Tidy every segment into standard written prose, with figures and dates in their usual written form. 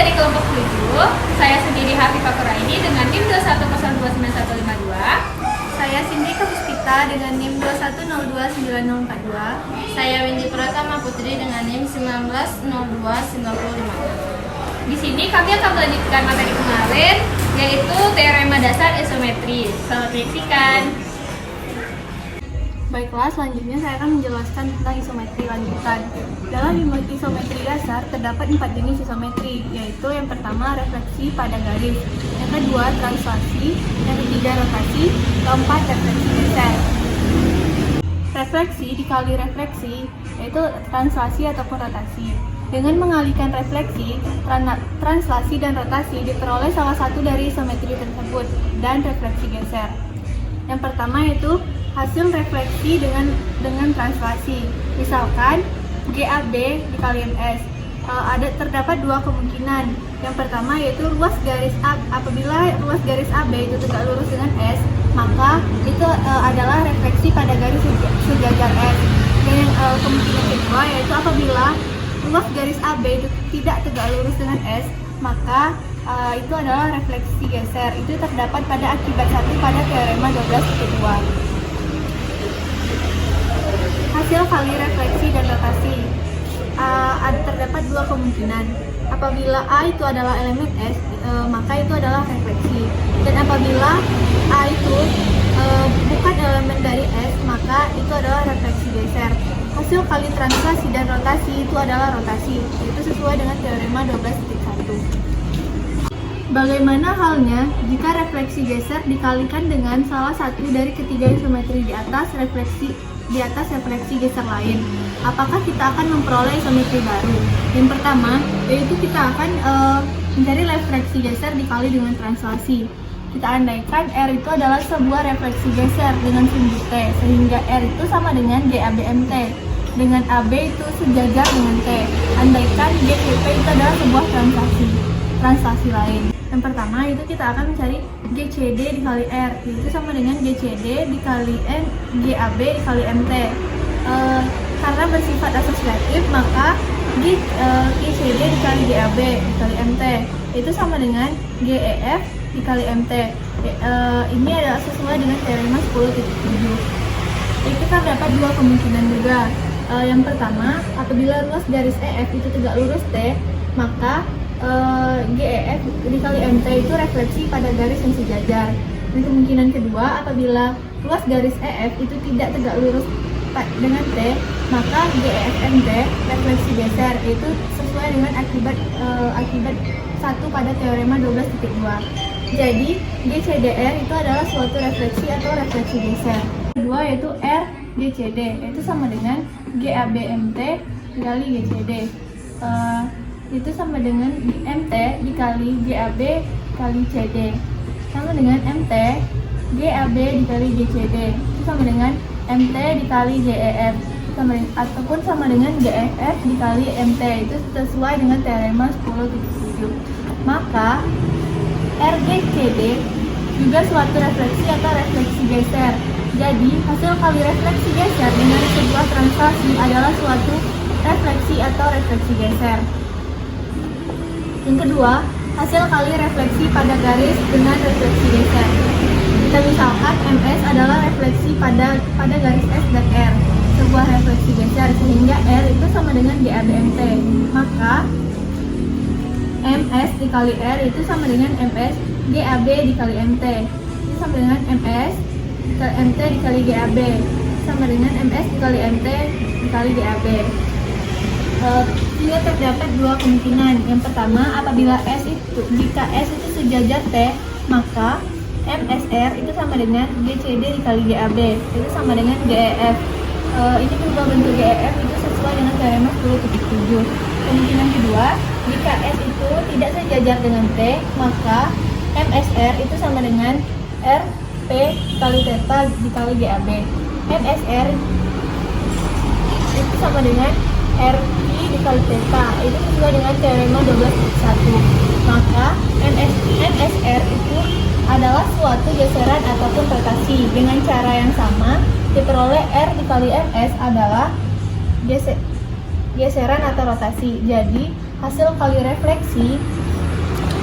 dari kelompok 7, saya sendiri Hafifah Quraini dengan NIM 21029152. Saya Sindika Puspita dengan NIM 21029042. Saya Windy Pratama Putri dengan NIM 19029056. Di sini kami akan melanjutkan materi kemarin, yaitu teorema dasar isometri. Selamat menyaksikan. Baiklah, selanjutnya saya akan menjelaskan tentang isometri lanjutan. Dalam isometri dasar terdapat 4 jenis isometri, yaitu yang pertama refleksi pada garis, yang kedua translasi, yang ketiga rotasi, keempat refleksi geser. Refleksi dikali refleksi, yaitu translasi ataupun rotasi. Dengan mengalihkan refleksi, translasi dan rotasi diperoleh salah satu dari isometri tersebut dan refleksi geser. Yang pertama yaitu hasil refleksi dengan translasi. Misalkan GAB dikali MS. Terdapat dua kemungkinan. Yang pertama yaitu apabila ruas garis AB itu tegak lurus dengan S, maka itu adalah refleksi pada garis sejajar S. Dan kemungkinan kedua yaitu apabila ruas garis AB itu tidak tegak lurus dengan S, maka itu adalah refleksi geser. Itu terdapat pada akibat 1 pada teorema 12.2. Hasil kali refleksi dan rotasi. Terdapat dua kemungkinan. Apabila A itu adalah elemen S, maka itu adalah refleksi. Dan apabila A itu bukan elemen dari S, maka itu adalah refleksi geser. Hasil kali translasi dan rotasi itu adalah rotasi, yaitu sesuai dengan teorema 12.1. Bagaimana halnya jika refleksi geser dikalikan dengan salah satu dari ketiga isometri di atas refleksi geser lain? Apakah kita akan memperoleh isometri baru? Yang pertama, yaitu kita akan mencari refleksi geser dikali dengan translasi. Kita andaikan R itu adalah sebuah refleksi geser dengan sumbu T, sehingga R itu sama dengan GABMT, dengan AB itu sejajar dengan T. Andaikan GCP itu adalah sebuah translasi lain. Yang pertama itu kita akan mencari GCD dikali R, itu sama dengan GCD dikali GAB dikali MT. Karena bersifat asosiatif, maka GCD dikali GAB dikali MT itu sama dengan GEF dikali MT. Ini adalah sesuai dengan teorema 10.7. Itu terdapat dua kemungkinan juga. Yang pertama, apabila ruas garis EF itu tegak lurus T, maka GEF dikali MT itu refleksi pada garis yang sejajar. Dan kemungkinan kedua, apabila ruas garis EF itu tidak tegak lurus dengan T, maka GEF MT refleksi geser, itu sesuai dengan akibat 1 pada teorema 12.2. Jadi GCDR itu adalah suatu refleksi atau refleksi geser. Kedua yaitu R GCD, itu sama dengan GABMT dikali GCD. Itu sama dengan MT dikali GAB kali CD, sama dengan MT GAB dikali GCD, itu sama dengan MT dikali GEF, ataupun sama dengan GEF dikali MT, itu sesuai dengan teorema 10.7. Maka RGCD juga suatu refleksi atau refleksi geser. Jadi hasil kali refleksi geser dengan sebuah translasi adalah suatu refleksi atau refleksi geser. Yang kedua, hasil kali refleksi pada garis dengan refleksi geser. Kita misalkan MS adalah refleksi pada garis S dan R, sebuah refleksi geser, sehingga R itu sama dengan GABMT. Maka MS dikali R itu sama dengan MS GAB dikali MT, itu sama dengan MS dikali MT dikali GAB, sama dengan MS dikali MT dikali GAB. Juga terdapat dua kemungkinan. Yang pertama, apabila jika S itu sejajar T, maka MSR itu sama dengan GCD dikali GAB, itu sama dengan GEF. Ini berubah bentuk GEF itu sesuai dengan teorema 10.7. Kemungkinan kedua, jika S itu tidak sejajar dengan T, maka MSR itu sama dengan RP kali theta dikali GAB. MSR itu sama dengan RI dikali theta, itu sesuai dengan teorema 12.1. Maka MSR itu adalah suatu geseran ataupun rotasi. Dengan cara yang sama, diperoleh R dikali MS adalah geseran atau rotasi. Jadi hasil kali refleksi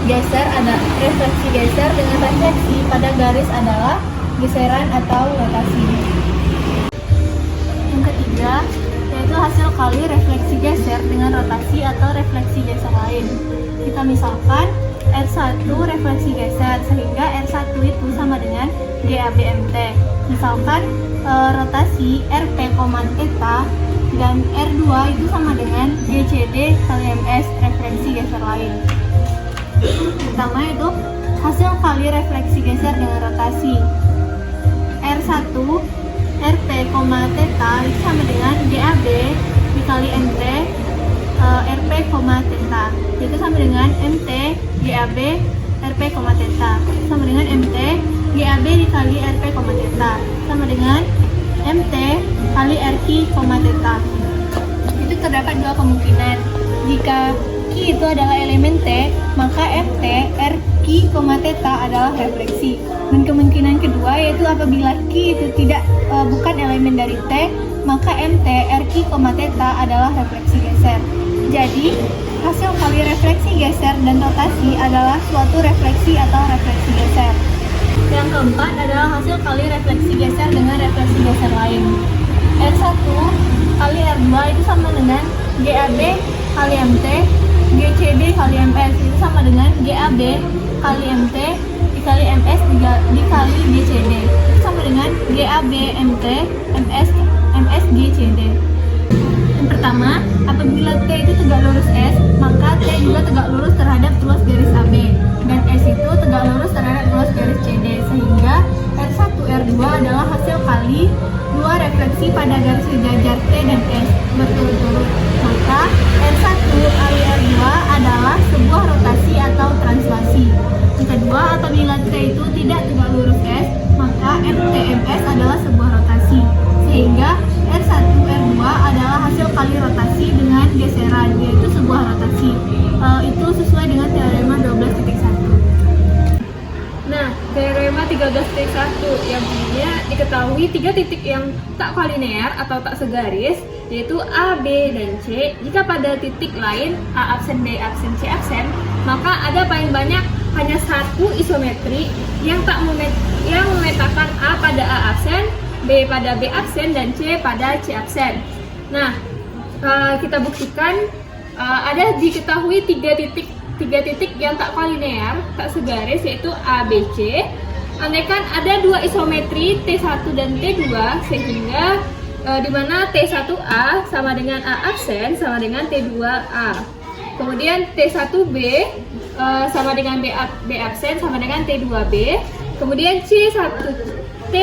geser ada refleksi geser dengan refleksi pada garis adalah geseran atau rotasi. Yang ketiga, yaitu hasil kali refleksi geser dengan rotasi atau refleksi geser lain. Kita misalkan R1 refleksi geser, sehingga R1 itu sama dengan GABMT. Misalkan rotasi RP, theta dan R2 itu sama dengan GCD kali MS refleksi geser lain. Pertama itu hasil kali refleksi geser dengan rotasi. R1 RP, theta itu sama dengan GAB dikali MT RP, theta, itu sama dengan MT GAB RP, theta, sama dengan MT GAB dikali RP, theta, sama dengan MT kali RQ, theta. Itu terdapat dua kemungkinan. Jika Q itu adalah elemen T, maka MT RQ, theta adalah refleksi. Dan kemungkinan kedua yaitu apabila Q itu bukan elemen dari T, maka MT RQ, theta adalah refleksi geser. Jadi, hasil kali refleksi geser dan rotasi adalah suatu refleksi atau refleksi geser. Yang keempat adalah hasil kali refleksi geser dengan refleksi geser lain. R1 kali R2 itu sama dengan GAB kali MT, GCD kali MS itu sama dengan GAB kali MT dikali MS dikali GCD itu sama dengan GAB MT MS GCD. Yang pertama, apabila T itu tegak lurus S, maka T juga tegak lurus terhadap ruas garis AB, dan S itu tegak lurus terhadap ruas garis CD, sehingga R1 R2 adalah hasil kali dua refleksi pada garis sejajar T dan S berturut-turut. Maka R1 kali R2 adalah sebuah rotasi atau translasi. Yang kedua, apabila T itu tidak tegak lurus S, maka MTMS adalah sebuah rotasi, sehingga R1 R2 adalah hasil kali rotasi dengan geseran, yaitu sebuah rotasi. Itu sesuai dengan teorema 12.1. Nah, teorema 13.1 yang punya diketahui tiga titik yang tak kolinear atau tak segaris, yaitu A, B, dan C. Jika pada titik lain A absen, B absen, C absen, maka ada paling banyak hanya satu isometri yang memetakan A pada A absen, B pada B absen, dan C pada C absen. Nah, kita buktikan ada diketahui tiga titik yang tak kolinear, tak segaris, yaitu A, B, C. Andaikan ada dua isometri T1 dan T2, sehingga di mana T1A sama dengan A absen sama dengan T2A. Kemudian T1B sama dengan B absen sama dengan T2B. Kemudian T1C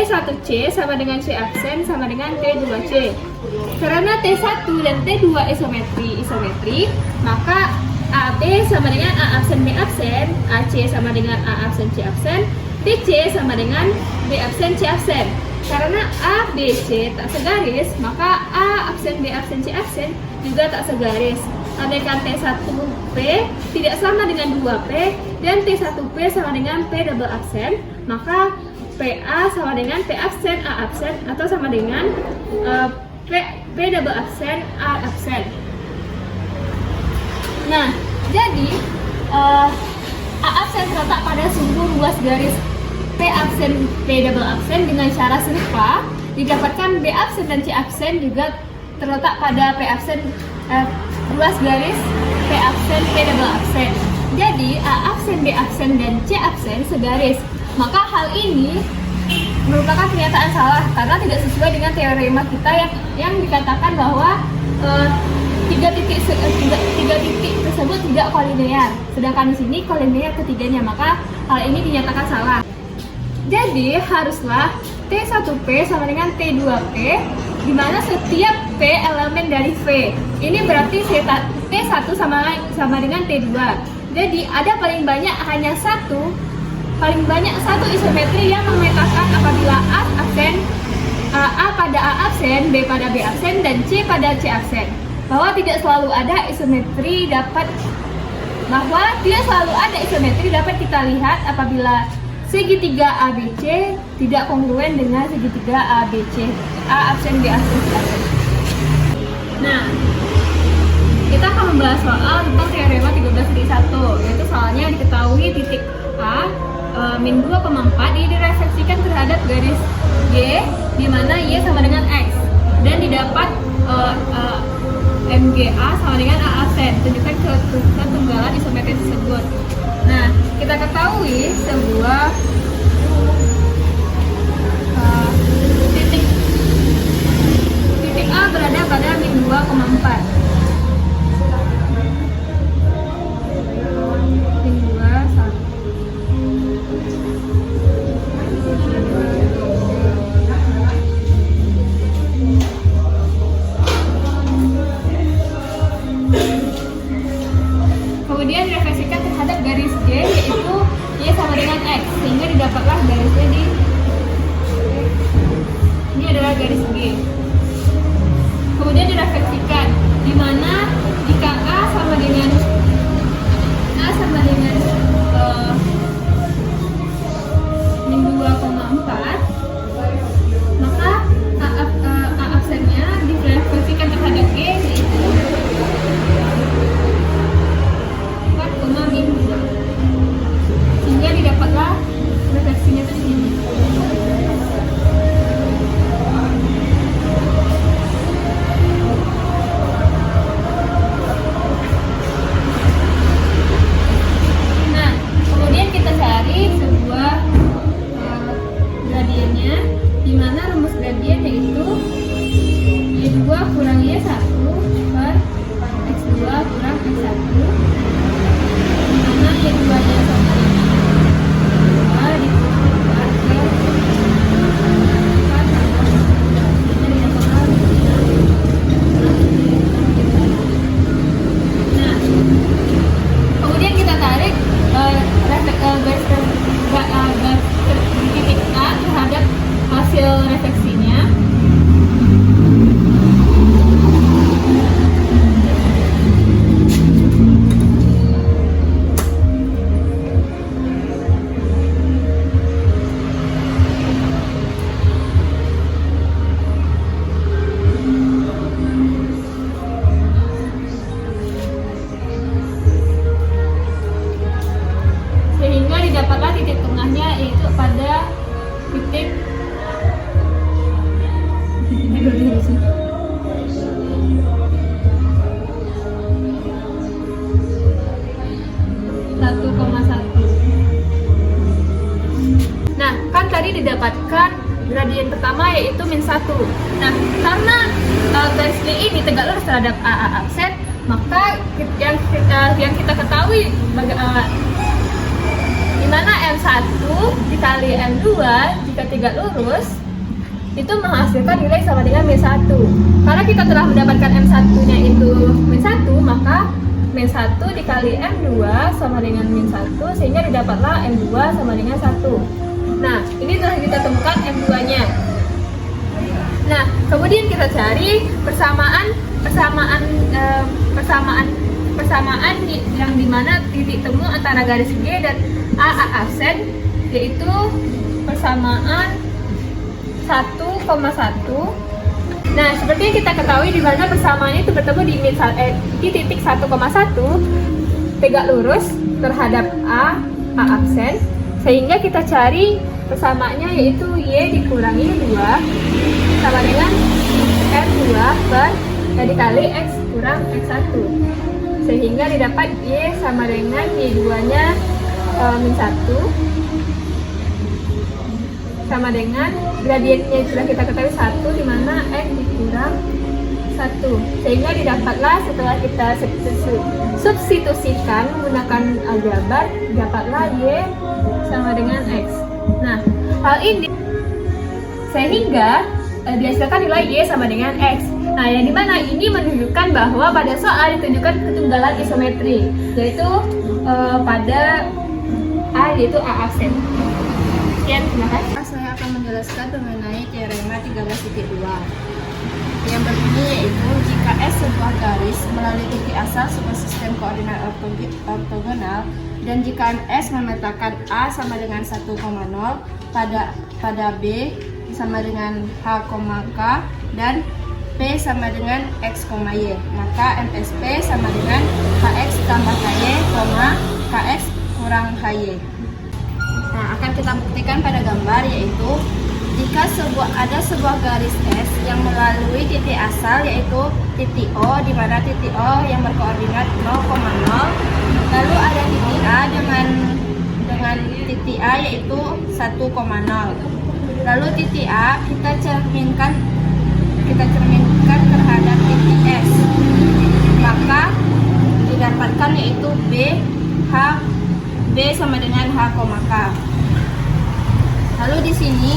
sama dengan C absen sama dengan T2C. Karena T1 dan T2 isometri, maka AB sama dengan A absen B absen, AC sama dengan A absen C absen, TC sama dengan B absen C absen. Karena A, B, C tak segaris, maka A absen B absen C absen juga tak segaris. Andaikan T1P tidak sama dengan 2P dan T1P sama dengan P double absen, maka PA sama dengan P absen A absen atau sama dengan P double absen A absen. Nah, jadi A absen terletak pada sumbu ruas garis P absen P double absen dengan cara serupa. Didapatkan B absen dan C absen juga terletak pada P absen ruas garis P absen P double absen. Jadi A absen, B absen, dan C absen segaris. Maka hal ini merupakan pernyataan salah karena tidak sesuai dengan teorema kita yang dikatakan bahwa tiga titik tersebut tidak kolinear. Sedangkan di sini kolinear ketiganya, maka hal ini dinyatakan salah. Jadi haruslah T1P sama dengan T2P, di mana setiap P elemen dari V. Ini berarti T1 sama dengan T2. Jadi ada paling banyak satu isometri yang memetakan apabila A pada A absen, B pada B absen, dan C pada C absen. Bahwa tidak selalu ada isometri dapat kita lihat apabila segitiga ABC tidak kongruen dengan segitiga ABC, A absen, B absen, C absen. Nah, kita akan membahas soal tentang teorema 13.1, yaitu soalnya diketahui titik A min 2,4 ini direfleksikan terhadap garis Y di mana Y sama dengan X dan didapat MGA sama dengan A absen. Tunjukkan ketunggalan isometri tersebut. Nah, kita ketahui sebuah titik A berada pada min 2,4. Min 2, 1. Kemudian direfleksikan terhadap garis Y, yaitu Y sama dengan X, sehingga didapatlah garisnya ini adalah garis G. Kemudian direfleksikan di mana jika A sama dengan min 2,4, maka A absennya direfleksikan terhadap G, yaitu 4, min 2, sehingga didapatlah refleksinya di sini. Nah, kemudian kita cari sebuah gradiennya, di mana rumus gradien yaitu Y2 kurang Y1 per X2 kurang X1, di mana Y2 nya sama dengan 2 dikumpulkan ke 4 jadi dapatlah. Nah, kemudian kita tarik garis di titik A terhadap hasil refleksinya. Sehingga didapatlah titik tengahnya, yaitu pada titik 1,1. Nah, kan tadi didapatkan gradien pertama yaitu min 1. Nah, karena garis D ini tegak lurus terhadap A absen, maka yang kita ketahui di mana M1 dikali M2 jika tegak lurus itu menghasilkan nilai sama dengan min 1. Karena kita telah mendapatkan M1-nya itu min 1, maka min 1 dikali M2 sama dengan min 1, sehingga didapatlah M2 sama dengan 1. Nah, ini telah kita temukan M2-nya. Nah, kemudian kita cari persamaan yang dimana titik temu antara garis G dan A absen, yaitu persamaan 1,1. Nah, seperti yang kita ketahui di mana persamaan itu bertemu di titik 1,1 tegak lurus terhadap A absen, sehingga kita cari persamaannya yaitu Y dikurangi 2 sama dengan M2 per dikali X kurang X1, sehingga didapat Y sama dengan Y2 nya min 1 sama dengan gradiennya sudah kita ketahui 1, di mana X dikurang 1, sehingga didapatlah setelah kita substitusikan menggunakan aljabar, didapatlah Y sama dengan X. Nah, hal ini sehingga dihasilkan nilai Y sama dengan X. Nah, yang dimana ini menunjukkan bahwa pada soal ditunjukkan ketunggalan isometri, yaitu pada A, yaitu A absen. Sekian, terima kasih. Saya akan menjelaskan mengenai teorema 13.2 yang berbunyi yaitu jika S sebuah garis melalui titik asal sebuah sistem koordinat ortogonal dan jika S memetakan A sama dengan 1,0 pada B sama dengan H, K dan P sama dengan X, Y. Maka MSP sama dengan KX tambah KY, KX kurang HY. Nah, akan kita buktikan pada gambar, yaitu jika ada sebuah garis S yang melalui titik asal, yaitu titik O, di mana titik O yang berkoordinat 0,0, lalu ada titik A dengan titik A yaitu 1,0. Lalu titik A kita cerminkan terhadap titik S, maka didapatkan yaitu B sama dengan H, K. Lalu di sini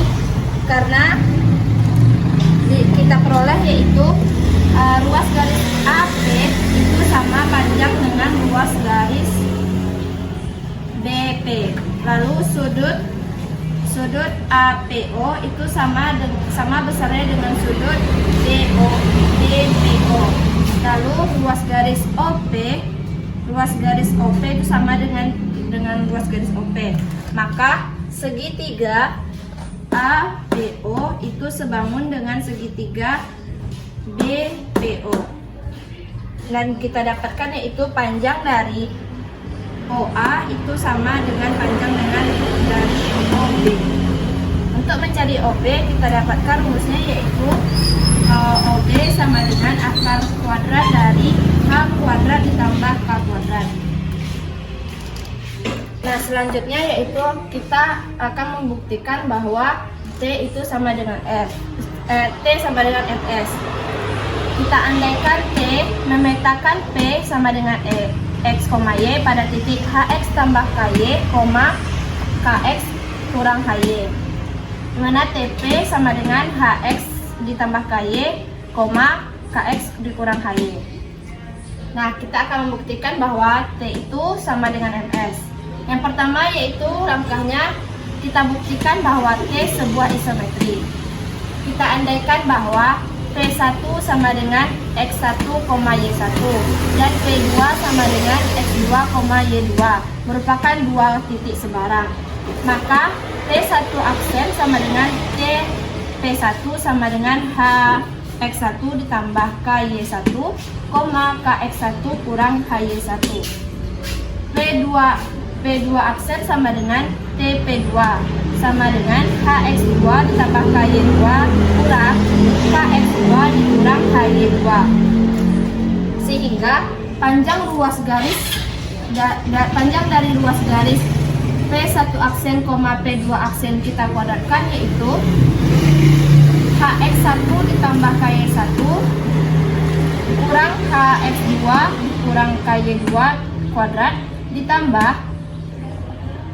karena kita peroleh yaitu ruas garis AP itu sama panjang dengan ruas garis BP. Lalu sudut APO itu sama besarnya dengan sudut DPO. Lalu ruas garis OP itu sama dengan ruas garis OP. Maka segitiga APO itu sebangun dengan segitiga BPO. Dan kita dapatkan yaitu panjang dari OA itu sama dengan panjang dari OB. Untuk mencari OB kita dapatkan rumusnya yaitu OB sama dengan akar kuadrat dari H kuadrat ditambah K kuadrat. Nah, selanjutnya yaitu kita akan membuktikan bahwa T itu sama dengan T sama dengan MS. Kita andaikan T memetakan P sama dengan X, Y pada titik HX tambah KY, KX kurang HY, di mana TP sama dengan HX ditambah KY, KX dikurang HY. Nah, kita akan membuktikan bahwa T itu sama dengan MS. Yang pertama yaitu langkahnya kita buktikan bahwa T sebuah isometri. Kita andaikan bahwa P1 sama dengan X1, Y1 dan P2 sama dengan X2, Y2 merupakan dua titik sebarang. Maka P1 aksen sama dengan P1 sama dengan HX1 ditambah KY1, KX1 kurang HY1. P2 aksen sama dengan TP2 sama dengan HX2 ditambah KY2 kurang KX2 dikurang HY2. Sehingga panjang dari ruas garis P1 aksen, P2 aksen kita kuadratkan yaitu HX1 ditambah KY1 kurang HX2 kurang KY2 kuadrat ditambah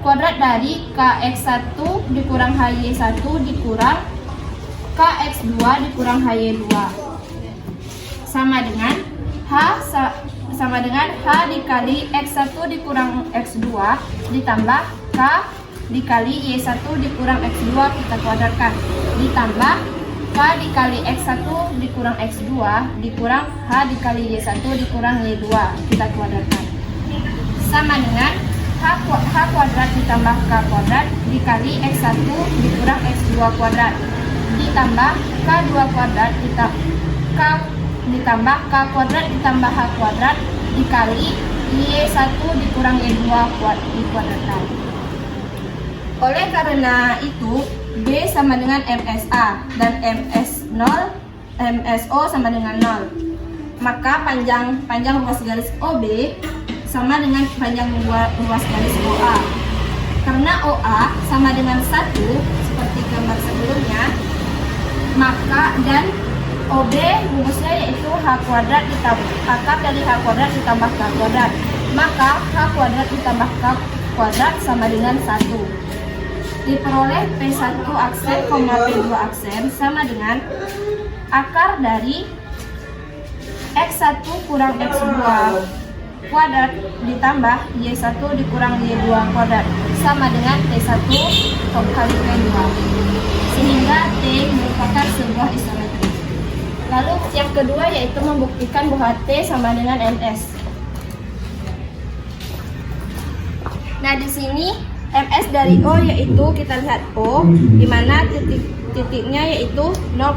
kuadrat dari KX1 dikurang HY1 dikurang KX2 dikurang HY2 sama dengan H dikali X1 dikurang X2 ditambah K dikali Y1 dikurang X2 kita kuadratkan ditambah K dikali X1 dikurang X2 dikurang H dikali Y1 dikurang Y2 kita kuadratkan sama dengan H kuadrat ditambah K kuadrat dikali X1 dikurang X2 kuadrat ditambah K2 kuadrat ditambah K kuadrat ditambah H kuadrat dikali Y1 dikurang Y2 dikuadratkan. Oleh karena itu B sama dengan MSA dan MSO sama dengan 0. Maka panjang ruas garis OB sama dengan panjang ruas garis OA. Karena OA sama dengan 1 seperti gambar sebelumnya, maka dan OB rumusnya yaitu H kuadrat ditambah akar dari H kuadrat ditambah K kuadrat. Maka H kuadrat ditambah K kuadrat sama dengan 1. Diperoleh P1 aksen, P2 aksen sama dengan akar dari X1 kurang X2 kuadrat ditambah Y1 dikurang Y2 kuadrat sama dengan T1 kali P2 sehingga T merupakan sebuah isometri. Lalu yang kedua yaitu membuktikan bahwa T sama dengan MS. Nah, di sini MS dari O yaitu kita lihat O di mana titiknya yaitu 0,0.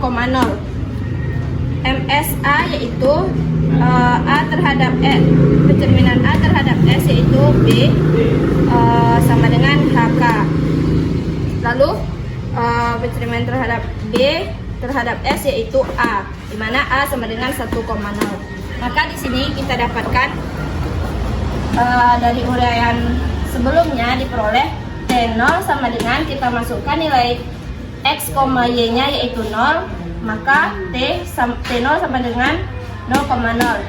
MSA yaitu A terhadap E, pencerminan A terhadap S yaitu B sama dengan HK. Lalu pencerminan terhadap B terhadap S yaitu A, di mana A sama dengan 1,0. Maka di sini kita dapatkan dari uraian sebelumnya diperoleh T0 sama dengan kita masukkan nilai X, Y-nya yaitu 0, maka T0 sama dengan 0,0.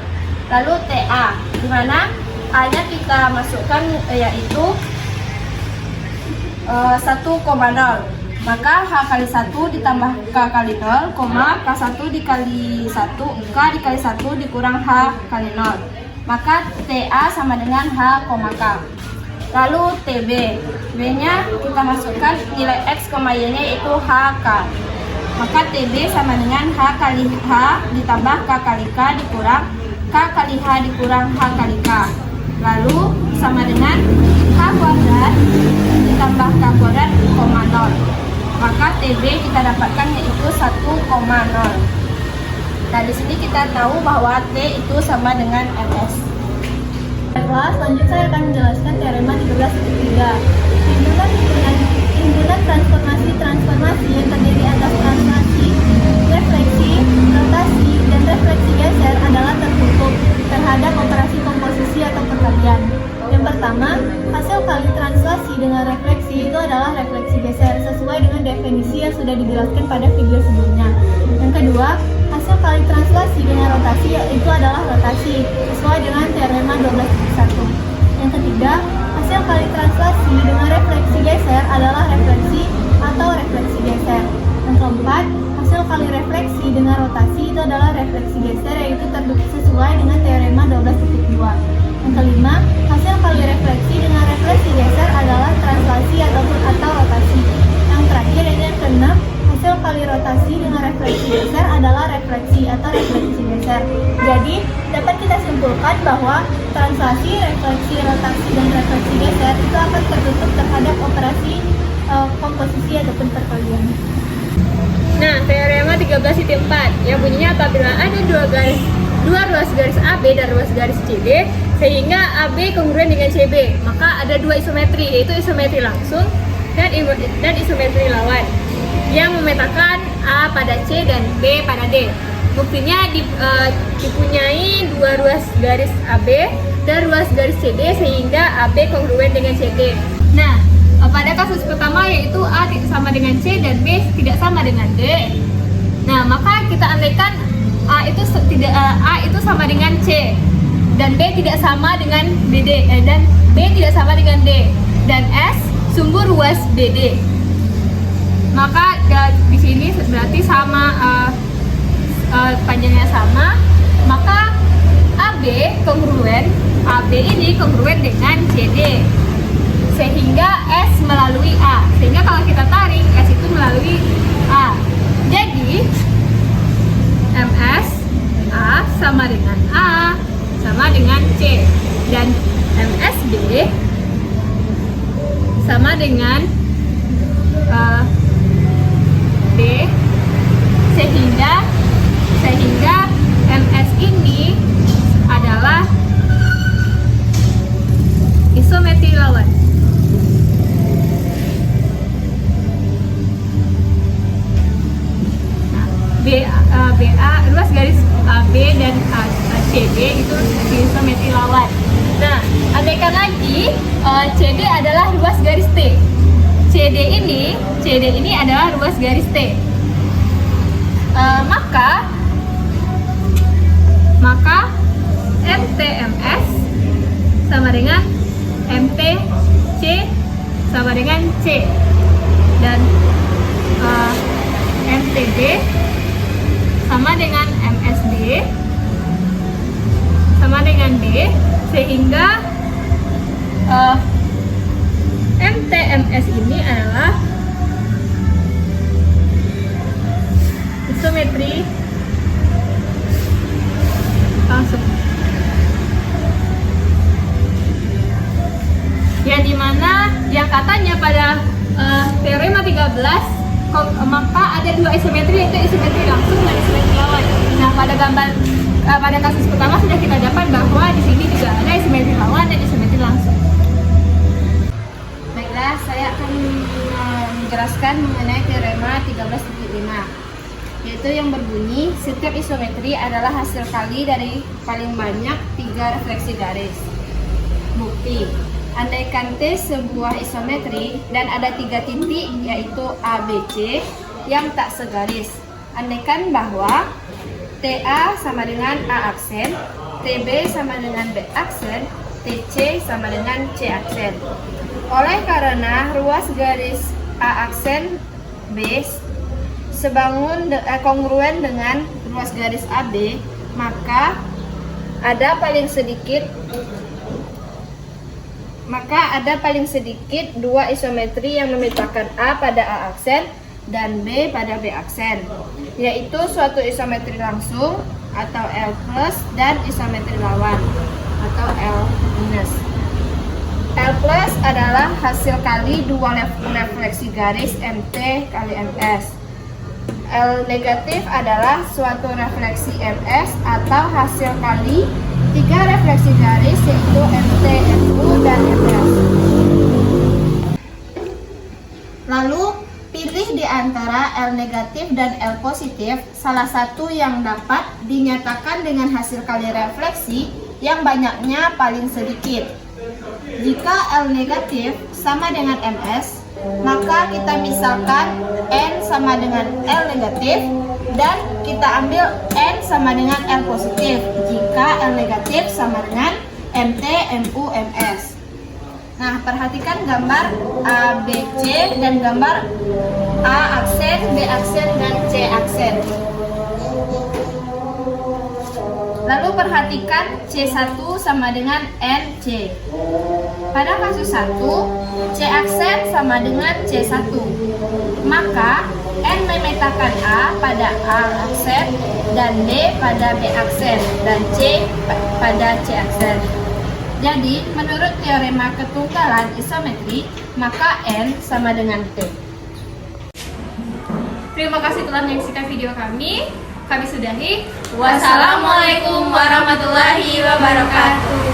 Lalu TA, di mana A-nya kita masukkan yaitu 1,0. Maka H kali 1 ditambah K kali 0, K1 dikali 1, K dikali 1 dikurang H kali 0. Maka TA sama dengan H, K. Lalu TB, B-nya kita masukkan nilai X, Y-nya yaitu HK. Maka TB sama dengan H kali H ditambah K kali K dikurang K kali H dikurang H kali K. Lalu sama dengan H kuadrat ditambah K kuadrat, 0. Maka TB kita dapatkan yaitu 1,0. Nah, di sini kita tahu bahwa T itu sama dengan MS. Baiklah, selanjutnya saya akan menjelaskan teorema 13.3. Himpunan transformasi yang terdiri atas translasi, refleksi, rotasi, dan refleksi geser adalah tertutup terhadap operasi komposisi atau perkalian. Yang pertama, hasil kali translasi dengan refleksi itu adalah refleksi geser sesuai dengan definisi yang sudah dijelaskan pada video sebelumnya. Yang kedua, hasil kali translasi dengan rotasi itu adalah rotasi sesuai dengan teorema 12.1. Yang ketiga, hasil kali translasi dengan refleksi geser adalah refleksi atau refleksi geser. Yang keempat, hasil kali refleksi dengan rotasi itu adalah refleksi geser yaitu sesuai dengan teorema 12.2. Yang kelima, hasil kali refleksi dengan refleksi geser adalah translasi atau rotasi. Yang terakhir dan yang keenam, hasil kali rotasi dengan refleksi geser adalah refleksi atau refleksi geser. Jadi, dapat kita simpulkan bahwa translasi, refleksi, rotasi, dan refleksi geser itu akan tertutup terhadap operasi komposisi ataupun perkalian. Nah, teorema 13.4 yang bunyinya apabila ada dua ruas garis AB dan ruas garis CD sehingga AB kongruen dengan CB, maka ada dua isometri, yaitu isometri langsung dan isometri lawan yang memetakan A pada C dan B pada D. Buktinya dipunyai dua ruas garis AB dan ruas garis CD sehingga AB kongruen dengan CD. Nah, pada kasus pertama yaitu A sama dengan C dan B tidak sama dengan D. Nah, maka kita andaikan A itu sama dengan C dan B tidak sama dengan dan B tidak sama dengan D dan S sumbu ruas BD. Maka di sini berarti sama panjangnya sama, maka AB ini kongruen dengan CD sehingga S melalui A, sehingga kalau kita tarik S itu melalui A. Jadi MS A sama dengan A sama dengan C dan MSB sama dengan B sehingga MS ini adalah isometri lawan. BA ruas garis AB dan CD itu isometri lawan. Nah, andaikan lagi CD adalah ruas garis T. CD ini adalah ruas garis T. Maka MTMS sama dengan MTC sama dengan C dan MTB sama dengan MSD sama dengan D sehingga MTMS ini adalah isometri langsung, yang dimana yang katanya pada teorema 13 maka ada dua isometri yaitu isometri langsung dan isometri lawan. Nah, pada kasus pertama sudah kita dapat bahwa di sini juga ada isometri lawan dan isometri langsung. Baiklah, saya akan menjelaskan mengenai teorema 13.5, yaitu yang berbunyi setiap isometri adalah hasil kali dari paling banyak 3 refleksi garis. Bukti, andaikan T sebuah isometri dan ada 3 titik yaitu A, B, C yang tak segaris, andaikan bahwa TA sama dengan A aksen, TB sama dengan B aksen, TC sama dengan C aksen. Oleh karena ruas garis A aksen B kongruen dengan ruas garis AB, maka ada paling sedikit 2 isometri yang memetakan A pada A aksen dan B pada B aksen, yaitu suatu isometri langsung atau L plus dan isometri lawan atau L minus. L plus adalah hasil kali 2 refleksi garis MT kali MS. L negatif adalah suatu refleksi MS atau hasil kali 3 refleksi garis yaitu MT, MU, dan MS. Lalu pilih di antara L negatif dan L positif salah satu yang dapat dinyatakan dengan hasil kali refleksi yang banyaknya paling sedikit. Jika L negatif sama dengan MS, maka kita misalkan N sama dengan L negatif dan kita ambil N sama dengan L positif jika L negatif sama dengan MT, MU, MS. Nah, perhatikan gambar ABC dan gambar A aksen, B aksen, dan C aksen. Lalu perhatikan C1 sama dengan NC. Pada kasus 1, C aksen sama dengan C1. Maka N memetakan A pada A aksen dan B pada B aksen dan C pada C aksen. Jadi, menurut teorema ketunggalan isometri, maka N sama dengan T. Terima kasih telah menyaksikan video kami. Kami sudahi. Wassalamualaikum warahmatullahi wabarakatuh.